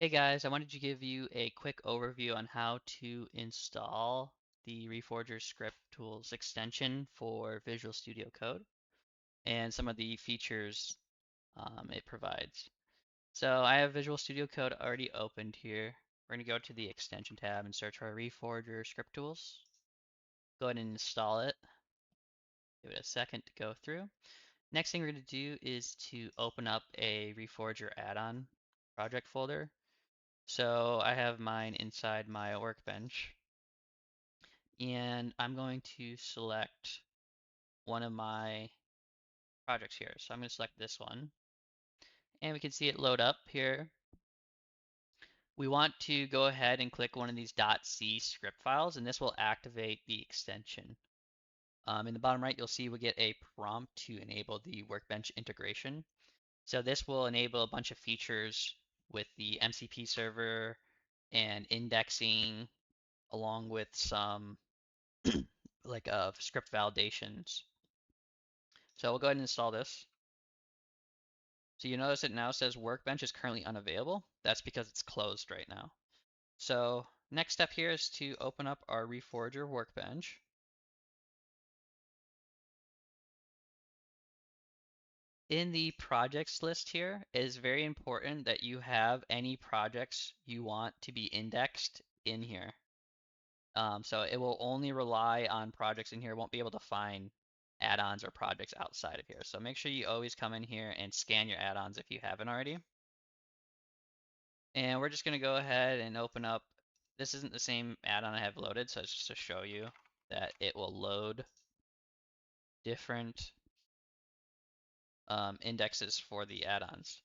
Hey guys, I wanted to give you a quick overview on how to install the Reforger Script Tools extension for Visual Studio Code and some of the features it provides. So I have Visual Studio Code already opened here. We're going to go to the extension tab and search for Reforger Script Tools. Go ahead and install it. Give it a second to go through. Next thing we're going to do is to open up a Reforger add-on project folder. So I have mine inside my workbench, and I'm going to select one of my projects here. So I'm going to select this one, and we can see it load up here. We want to go ahead and click one of these .c script files, and this will activate the extension. In the bottom right, you'll see we get a prompt to enable the workbench integration. So this will enable a bunch of features with the MCP server and indexing, along with some like script validations. So we'll go ahead and install this. So you notice it now says Workbench is currently unavailable. That's because it's closed right now. So next step here is to open up our Reforger Workbench. In the projects list here, it is very important that you have any projects you want to be indexed in here. So it will only rely on projects in here. It won't be able to find add-ons or projects outside of here. So make sure you always come in here and scan your add-ons if you haven't already. And we're just going to go ahead and open up. This isn't the same add-on I have loaded, so it's just to show you that it will load different indexes for the add-ons.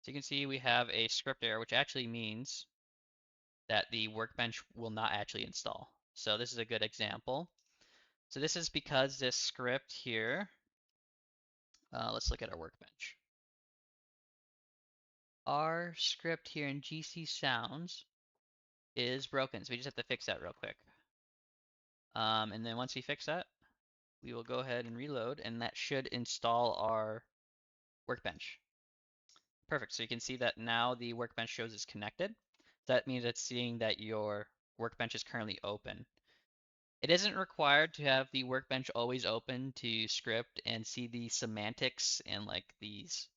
So you can see we have a script error, which actually means that the workbench will not actually install. So this is a good example. So this is because this script here, let's look at our workbench. Our script here in GC Sounds is broken, so we just have to fix that real quick. And then once we fix that, we will go ahead and reload, and that should install our workbench. Perfect, so you can see that now the workbench shows it's connected. That means it's seeing that your workbench is currently open. It isn't required to have the workbench always open to script and see the semantics and like these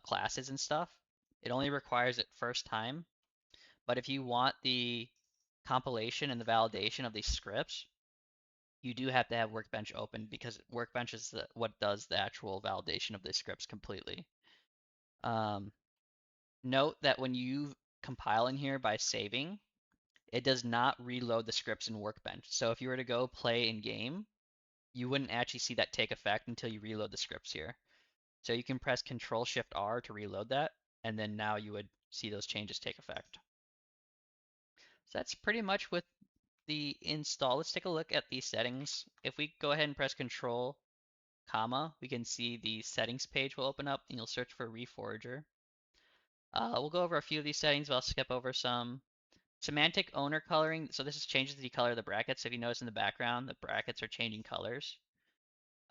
classes and stuff. It only requires it first time. But if you want the compilation and the validation of these scripts, you do have to have Workbench open because Workbench is what does the actual validation of the scripts completely. Note that when you compile in here by saving, it does not reload the scripts in Workbench. So if you were to go play in game, you wouldn't actually see that take effect until you reload the scripts here. So you can press Control-Shift-R to reload that, and then now you would see those changes take effect. So that's pretty much with the install. Let's take a look at the settings. If we go ahead and press Control, comma, we can see the settings page will open up and you'll search for Reforger. We'll go over a few of these settings, but I'll skip over some. Semantic owner coloring. So this changes the color of the brackets. If you notice in the background, the brackets are changing colors.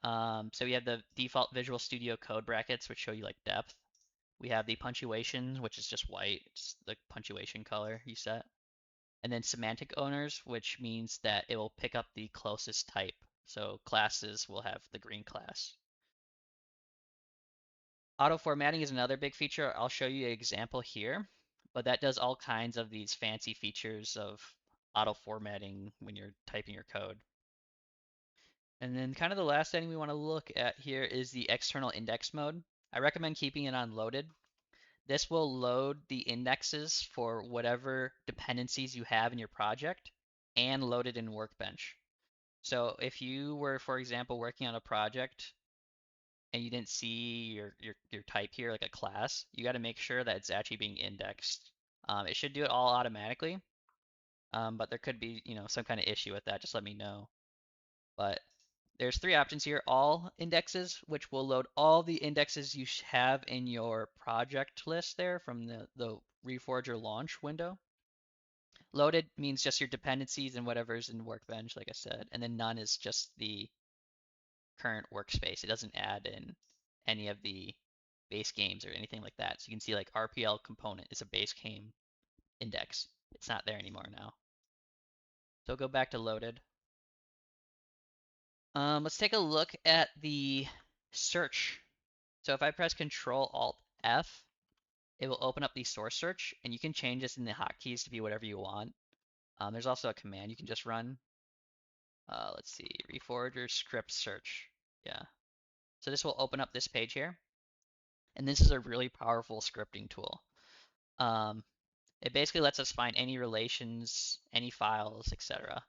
So we have the default Visual Studio Code brackets, which show you like depth. We have the punctuation, which is just white. It's the punctuation color you set. And then semantic owners, which means that it will pick up the closest type. So classes will have the green class. Auto formatting is another big feature. I'll show you an example here, but that does all kinds of these fancy features of auto formatting when you're typing your code. And then kind of the last setting we want to look at here is the external index mode. I recommend keeping it on loaded. This will load the indexes for whatever dependencies you have in your project and load it in Workbench. So if you were, for example, working on a project and you didn't see your type here, like a class, you got to make sure that it's actually being indexed. It should do it all automatically, but there could be, some kind of issue with that. Just let me know. But there's three options here: all indexes, which will load all the indexes you have in your project list there from the Reforger launch window. Loaded means just your dependencies and whatever's in Workbench, like I said, and then none is just the current workspace. It doesn't add in any of the base games or anything like that. So you can see like RPL component is a base game index. It's not there anymore now. So go back to loaded. Let's take a look at the search. So if I press Control Alt F, it will open up the source search, and you can change this in the hotkeys to be whatever you want. There's also a command you can just run. Let's see, Reforger Script search. Yeah. So this will open up this page here, and this is a really powerful scripting tool. It basically lets us find any relations, any files, etc.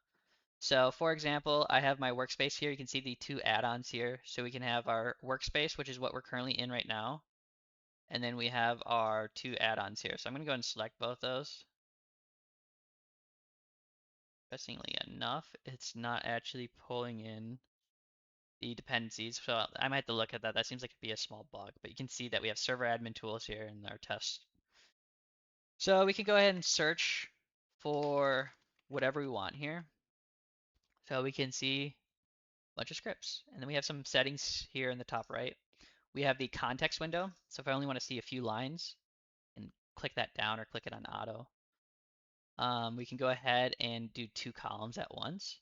So for example, I have my workspace here. You can see the two add-ons here. So we can have our workspace, which is what we're currently in right now. And then we have our two add-ons here. So I'm going to go ahead and select both those. Interestingly enough, it's not actually pulling in the dependencies. So I might have to look at that. That seems like it'd be a small bug, but you can see that we have server admin tools here in our test. So we can go ahead and search for whatever we want here. So we can see a bunch of scripts. And then we have some settings here in the top right. We have the context window. So if I only want to see a few lines, and click that down or click it on auto. We can go ahead and do 2 columns at once.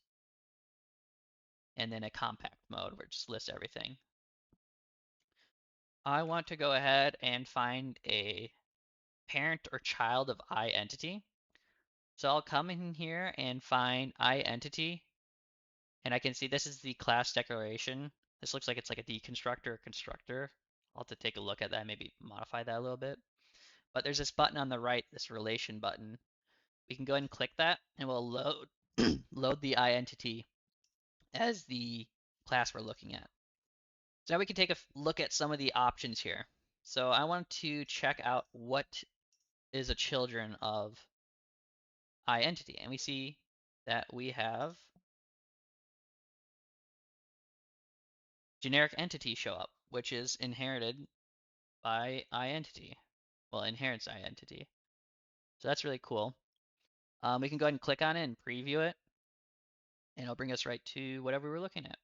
And then a compact mode where it just lists everything. I want to go ahead and find a parent or child of iEntity. So I'll come in here and find iEntity. And I can see this is the class declaration. This looks like it's like a deconstructor or constructor. I'll have to take a look at that, maybe modify that a little bit. But there's this button on the right, this relation button. We can go ahead and click that, and we'll load load the iEntity as the class we're looking at. So now we can take a look at some of the options here. So I want to check out what is a children of iEntity, and we see that we have generic entity show up, which is inherited by iEntity. Well, inherits iEntity. So that's really cool. We can go ahead and click on it and preview it, and it'll bring us right to whatever we were looking at.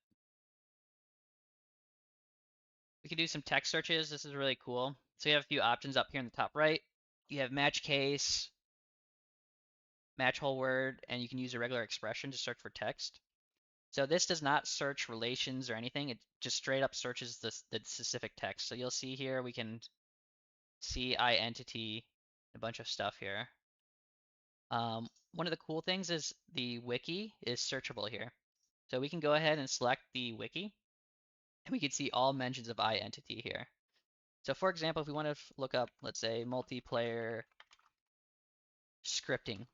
We can do some text searches. This is really cool. So you have a few options up here in the top right. You have match case, match whole word, and you can use a regular expression to search for text. So this does not search relations or anything. It just straight up searches the specific text. So you'll see here we can see iEntity, a bunch of stuff here. One of the cool things is the wiki is searchable here. So we can go ahead and select the wiki, and we can see all mentions of iEntity here. So for example, if we want to look up, let's say, multiplayer scripting,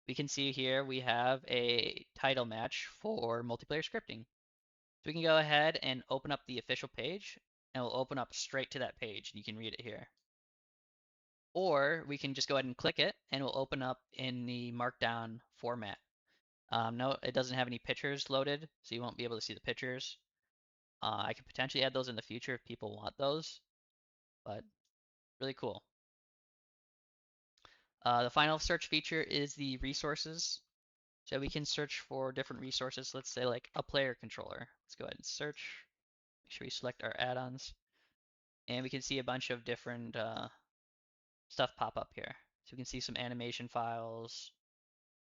we can see here we have a title match for multiplayer scripting. So we can go ahead and open up the official page, and it'll open up straight to that page, and you can read it here. Or we can just go ahead and click it, and it will open up in the markdown format. No, it doesn't have any pictures loaded, so you won't be able to see the pictures. I could potentially add those in the future if people want those, but really cool. The final search feature is the resources. So we can search for different resources. Let's say like a player controller. Let's go ahead and search. Make sure we select our add-ons. And we can see a bunch of different stuff pop up here. So we can see some animation files,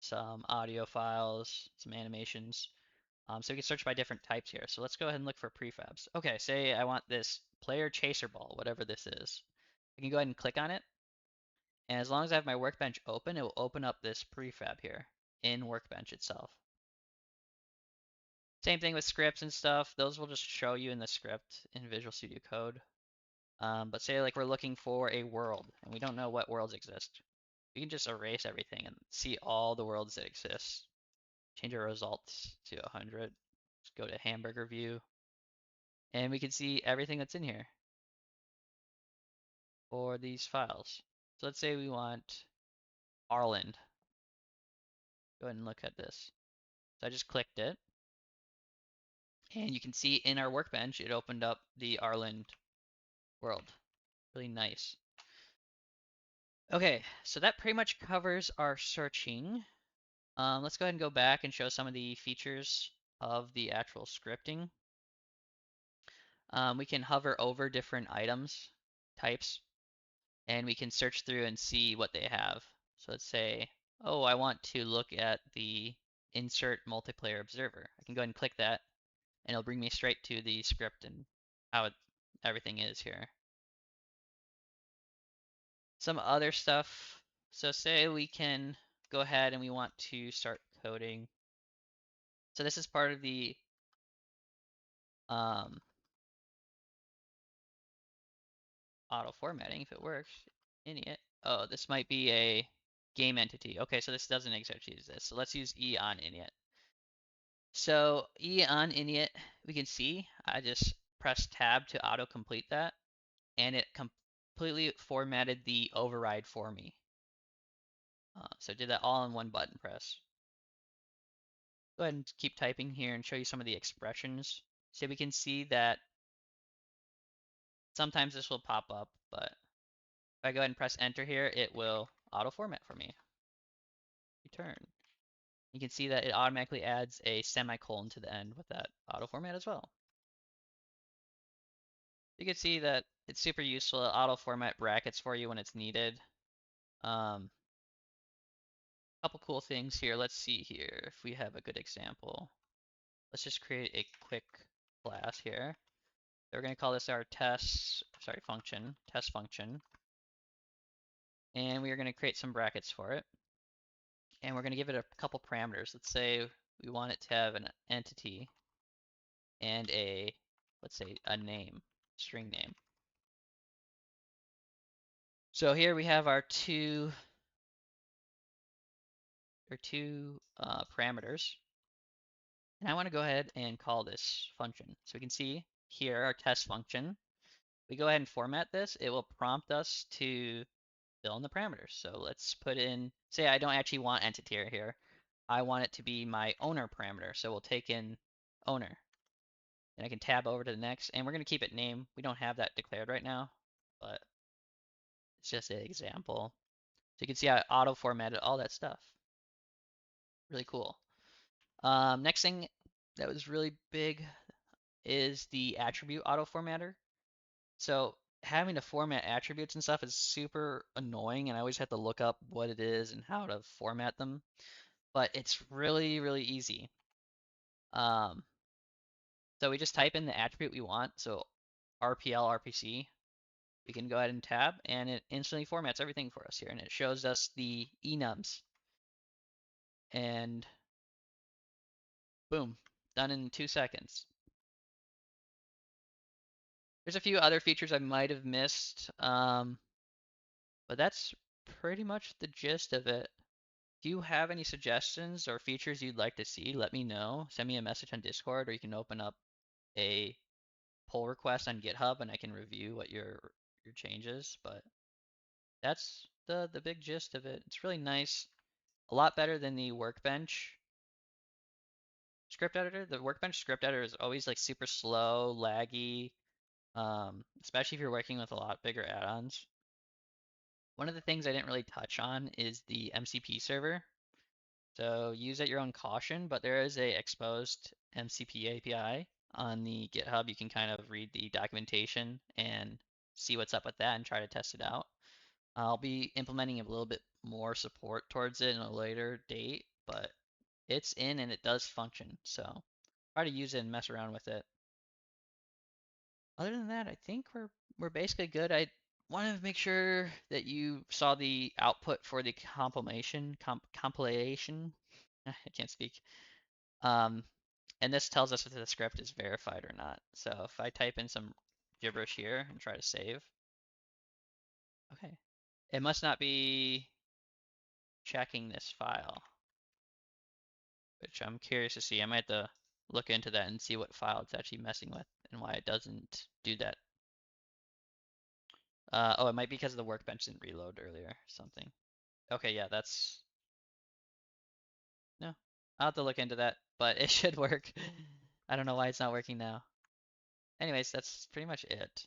some audio files, some animations. So we can search by different types here. So let's go ahead and look for prefabs. Okay, say I want this player chaser ball, whatever this is. I can go ahead and click on it. And as long as I have my workbench open, it will open up this prefab here in workbench itself. Same thing with scripts and stuff. Those will just show you in the script in Visual Studio Code. But say like we're looking for a world and we don't know what worlds exist. We can just erase everything and see all the worlds that exist. Change our results to 100. Let's go to hamburger view. And we can see everything that's in here for these files. So let's say we want Arland. Go ahead and look at this. So I just clicked it. And you can see in our workbench, it opened up the Arland world. Really nice. Okay, so that pretty much covers our searching. Let's go ahead and go back and show some of the features of the actual scripting. We can hover over different items types, and we can search through and see what they have. So let's say, oh, I want to look at the insert multiplayer observer. I can go ahead and click that, and it'll bring me straight to the script and how everything is here. Some other stuff. So say we can go ahead and we want to start coding. So this is part of the auto formatting if it works. Init. Oh, this might be a game entity. Okay, so this doesn't actually use this. So let's use E on init. So E on init, we can see I just pressed tab to auto complete that, and it completely formatted the override for me. So I did that all in one button press. Go ahead and keep typing here and show you some of the expressions. So we can see that sometimes this will pop up, but if I go ahead and press enter here, it will auto format for me. Return. You can see that it automatically adds a semicolon to the end with that auto format as well. You can see that it's super useful. It auto format brackets for you when it's needed. Couple cool things here. Let's see here if we have a good example. Let's just create a quick class here. We're going to call this our test function. And we are going to create some brackets for it. And we're going to give it a couple parameters. Let's say we want it to have an entity and let's say a name, string name. So here we have our two parameters. And I want to go ahead and call this function. So we can see here our test function. We go ahead and format this, it will prompt us to fill in the parameters. So let's put in, say I don't actually want entity here. I want it to be my owner parameter. So we'll take in owner. And I can tab over to the next, and we're going to keep it name. We don't have that declared right now, but it's just an example. So you can see I auto formatted all that stuff. Really cool. Next thing that was really big is the attribute auto formatter. So having to format attributes and stuff is super annoying, and I always have to look up what it is and how to format them. But it's really, really easy. So we just type in the attribute we want. So RPL, RPC. We can go ahead and tab, and it instantly formats everything for us here, and it shows us the enums. And boom, done in 2 seconds. There's a few other features I might have missed, but that's pretty much the gist of it. If you have any suggestions or features you'd like to see, let me know. Send me a message on Discord, or you can open up a pull request on GitHub and I can review what your changes. But that's the big gist of it. It's really nice. A lot better than the Workbench script editor. The Workbench script editor is always like super slow, laggy, especially if you're working with a lot bigger add-ons. One of the things I didn't really touch on is the MCP server. So use at your own caution, but there is a exposed MCP API on the GitHub. You can kind of read the documentation and see what's up with that and try to test it out. I'll be implementing a little bit more support towards it in a later date, but it's in and it does function. So try to use it and mess around with it. Other than that, I think we're basically good. I wanted to make sure that you saw the output for the compilation. I can't speak. Um, and this tells us if the script is verified or not. So if I type in some gibberish here and try to save, okay, it must not be checking this file, which I'm curious to see. I might have to look into that and see what file it's actually messing with and why it doesn't do that. Oh, it might be because the workbench didn't reload earlier or something. Okay, yeah, that's... No, I'll have to look into that, but it should work. I don't know why it's not working now. Anyways, that's pretty much it.